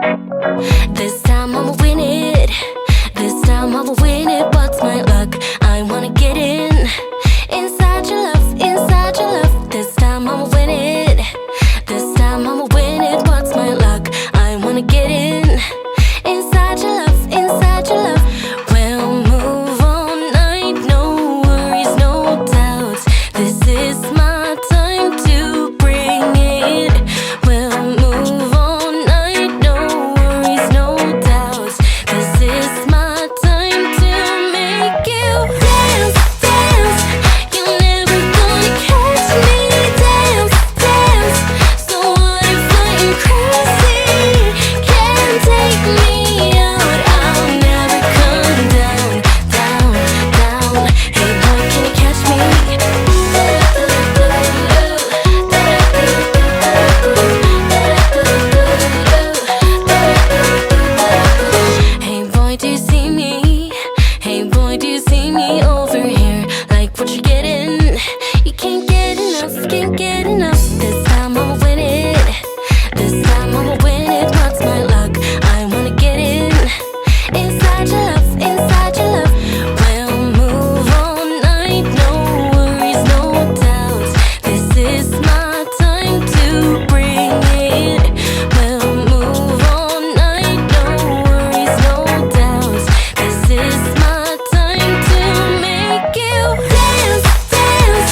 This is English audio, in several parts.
This time I'ma win it. This time I'ma win it. What's my luck? I wanna get in. Inside your love, inside your love. This time I'ma win it. This time I'ma win it. What's my luck? I wanna get in. Inside your love, inside your love. We'll move all night, no worries, no doubts. This is my time to bring it. We'll move all night, no worries, no doubts. This is my time to make you dance, dance. You're never gonna catch me. Dance, dance. So what if I'm crazy? Can't take me out. I'll never come down, down, down. Hey boy, can you catch me? Hey boy, do you see me? Hey boy, do you see me over here? Like what you're getting? You can't get enough, can't get enough. This time I'ma win it. This time I'ma win it. What's my luck? I wanna get in. Inside your love, inside your love. We'll move all night, no worries, no doubts. This is my time to bring it. We'll move all night, no worries, no doubts. This is my time to make you dance, dance.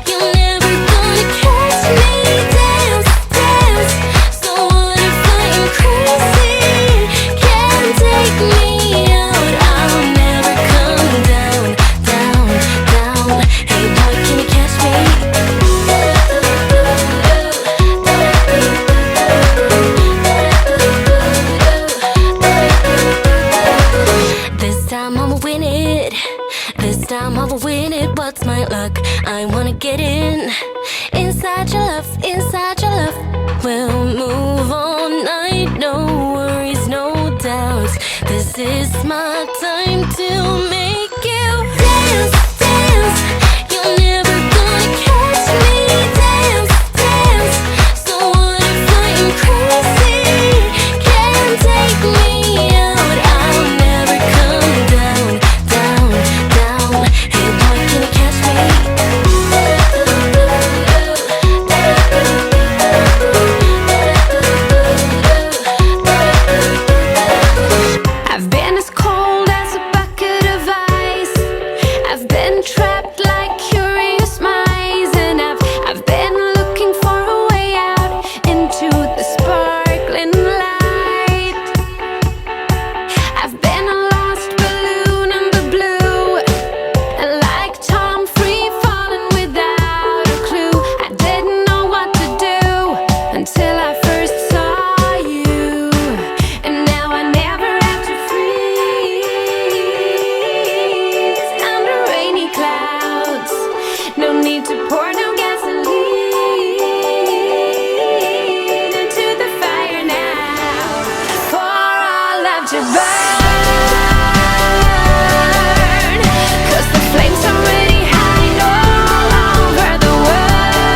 You're never gonna catch me. Dance, dance. So what if I'm crazy? Can't take me out. I'll never come down, down, down. Hey boy, can you catch me? This time I'ma win it. This time I'ma win it. What's my luck? I wanna get in. Inside your love, inside your love. We'll move all night, no worries, no doubts. This is my time to make you dance, dance. You're never gonna catch me. Dance, dance. So what if I'm crazy? Can't take me out. I'll never come down, down, down. Hey boy, can you catch me? I've been as cold as a bucket of ice. I've been trapped like curious mice, and I've been looking for a way out into the sparkling light. I've been a lost balloon in the blue, and like Tom, free falling without a clue. I didn't know what to do until I first saw you, and now I never have to freeze under rainy clouds. No need to pour no gasoline into the fire now, for our love to burn. 'Cause the flames are already high all over the world.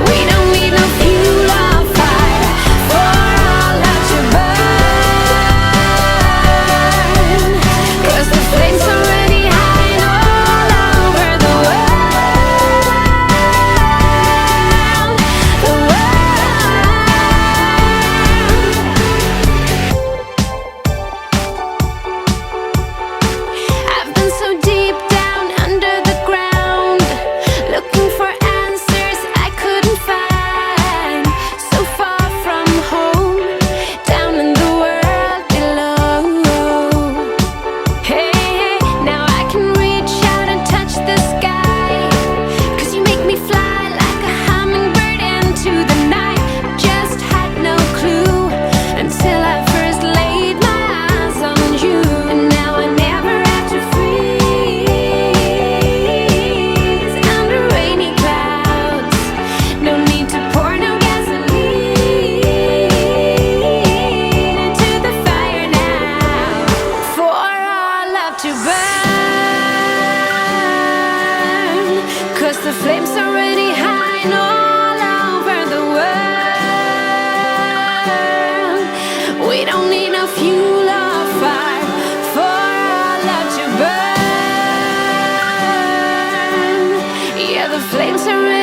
We don't need no fuel or fire for our love to burn. 'Cause the flames are already high all over the world. The world. don't need no fuel or fire for our love to burn. Yeah, the flames are